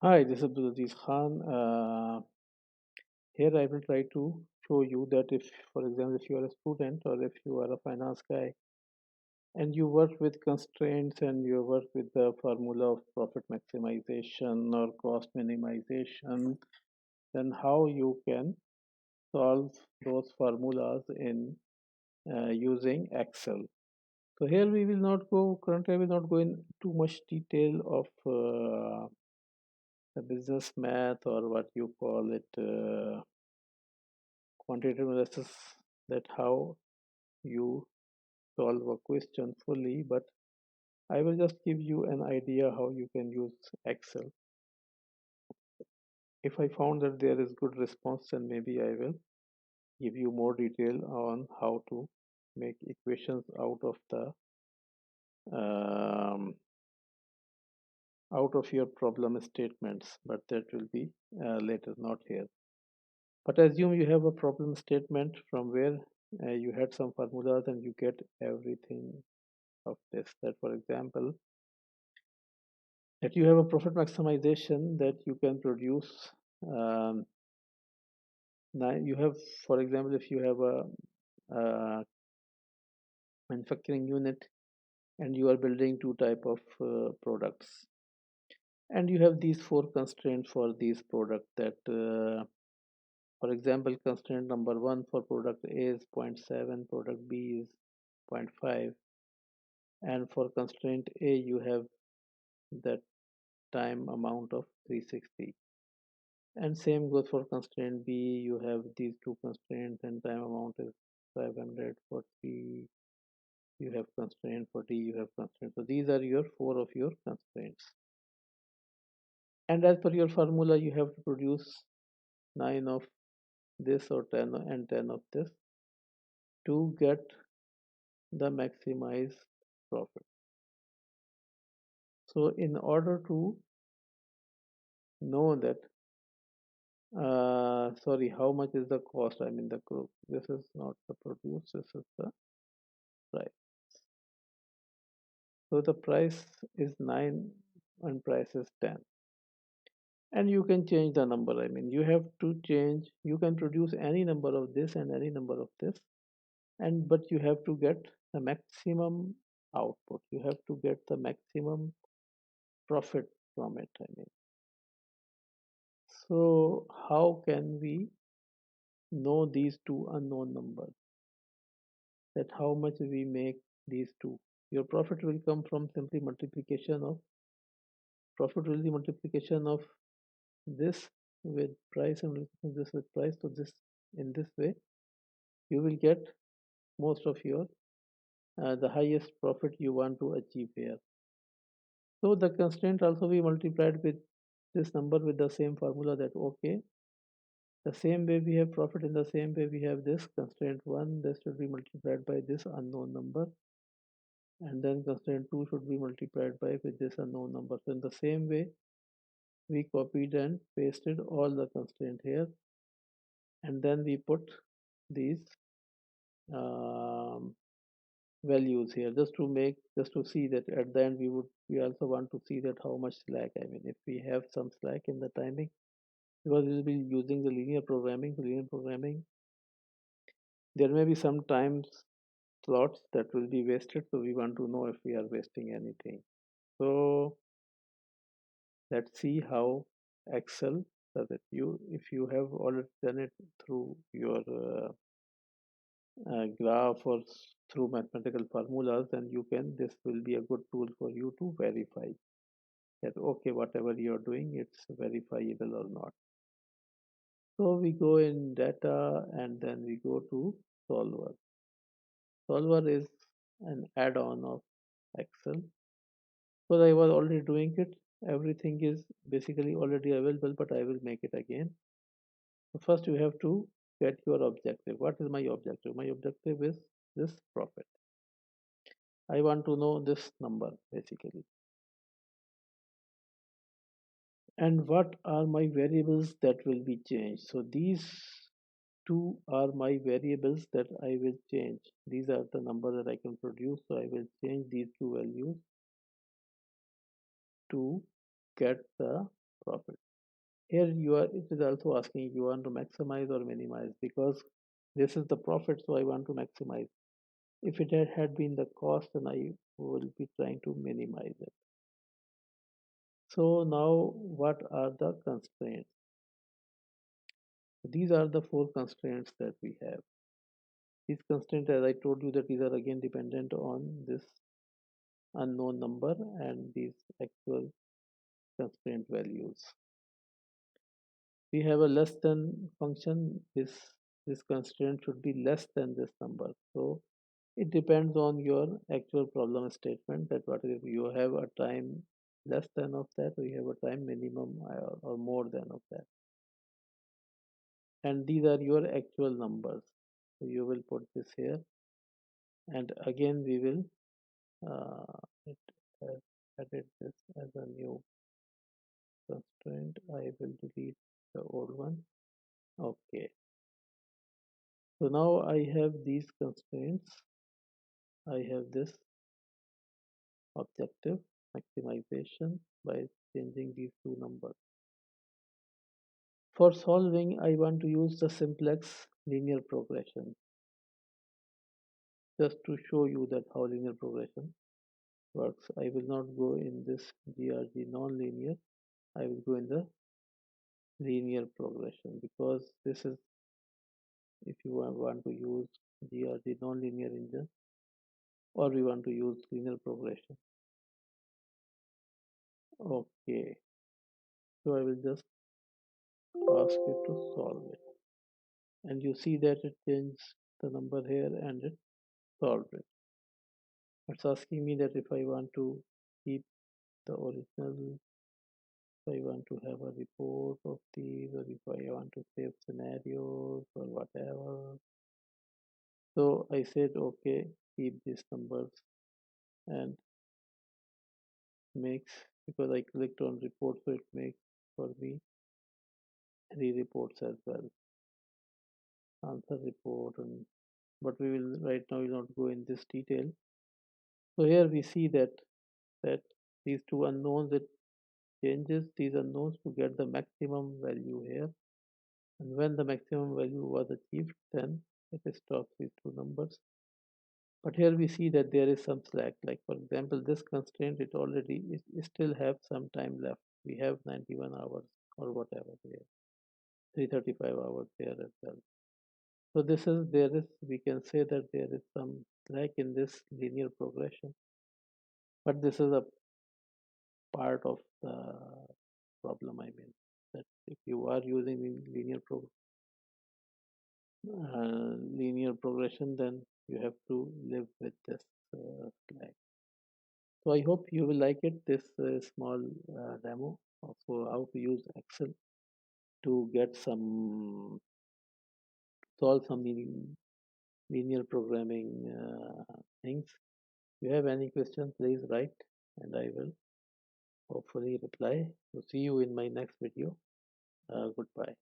Hi, this is Abdulaziz Khan. Here I will try to show you that if, for example, if you are a student or if you are a finance guy and you work with constraints and you work with the formula of profit maximization or cost minimization, then how you can solve those formulas in using Excel. So here we will not go, currently I will not go in too much detail of the business math or what you call it. Quantitative analysis, that how you solve a question fully, but I will just give you an idea how you can use Excel. If I found that there is good response, then maybe I will give you more detail on how to make equations um, out of your problem statements, but that will be later, not here. But assume you have a problem statement from where you had some formulas and you get everything of this. That, for example, that you have a profit maximization that you can produce. Um, now you have, for example, if you have a manufacturing unit and you are building two type of products, and you have these four constraints for these product that for example, constraint number one for product A is zero point 0.7, product B is 0.5, and for constraint A you have that time amount of 360. And same goes for constraint B. You have these two constraints and time amount is 500. For C, you have constraint. For D, you have constraint. So these are your four of your constraints. And as per your formula, you have to produce 9 of this or 10 and 10 of this to get the maximized profit. So in order to know that, sorry, how much is the cost? I mean the group. This is not the produce. This is the price. So the price is 9 and price is 10. And you can change the number. I mean, you have to change, you can produce any number of this and any number of this. And but you have to get the maximum output. You have to get the maximum profit from it. I mean, so how can we know these two unknown numbers? That how much we make these two. Your profit will come from simply multiplication of profit will be multiplication of this with price and this with price. So this, in this way you will get most of your the highest profit you want to achieve here. So the constraint also be multiplied with this number with the same formula, that okay, the same way we have profit, in the same way we have this constraint 1, this should be multiplied by this unknown number, and then constraint 2 should be multiplied by with this unknown number. So in the same way we copied and pasted all the constraint here, and then we put these um, values here just to make, just to see that at the end we also want to see that how much slack, I mean if we have some slack in the timing, because we will be using the linear programming, there may be some time slots that will be wasted, so we want to know if we are wasting anything. So let's see how Excel does it. You, if you have already done it through your graph or through mathematical formulas, then you can, this will be a good tool for you to verify that okay, whatever you're doing, it's verifiable or not. So we go in data and then we go to solver. Solver is an add-on of Excel, because I was already doing it, everything is basically already available, but I will make it again. So first you have to get your objective. What is my objective? My objective is this profit. I want to know this number basically. And what are my variables that will be changed? So these two are my variables that I will change. These are the number that I can produce, so I will change these two values to get the profit. Here you are, it is also asking you want to maximize or minimize, because this is the profit, so I want to maximize. If it had been the cost, then I will be trying to minimize it. So now what are the constraints? These are the four constraints that we have. These constraints, as I told you, that these are again dependent on this unknown number and these actual constraint values. We have a less than function. This constraint should be less than this number. So it depends on your actual problem statement, that what if you have a time less than of that, or you have a time minimum or more than of that. And these are your actual numbers. So you will put this here, and again we will it has added this as a new constraint. I will delete the old one. Okay, so now I have these constraints. I have this objective maximization by changing these two numbers. For solving, I want to use the simplex linear progression, just to show you that how linear progression works. I will not go in this GRG non-linear. I will go in the linear progression, because this is, if you want to use GRG non-linear engine, or we want to use linear progression. Okay, so I will just ask it to solve it, and you see that it changed the number here and it solved it. It's asking me that if I want to keep the original, if I want to have a report of these, or if I want to save scenarios or whatever. So I said okay, keep these numbers, and makes, because I clicked on report, so it makes for me three reports as well, answer report, and but we will right now will not go in this detail. So here we see that these two unknowns, it changes these unknowns to get the maximum value here, and when the maximum value was achieved, then it stops these two numbers. But here we see that there is some slack, like for example this constraint, it already is still have some time left. We have 91 hours or whatever there, 335 hours there as well. So this is, there is, we can say that there is some slack in this linear progression, but this is a part of the problem. I mean, that if you are using linear progression, then you have to live with this slack. So I hope you will like it, this small demo of how to use Excel to get some, solve some linear programming things. If you have any questions, please write, and I will hopefully reply. So see you in my next video. Goodbye.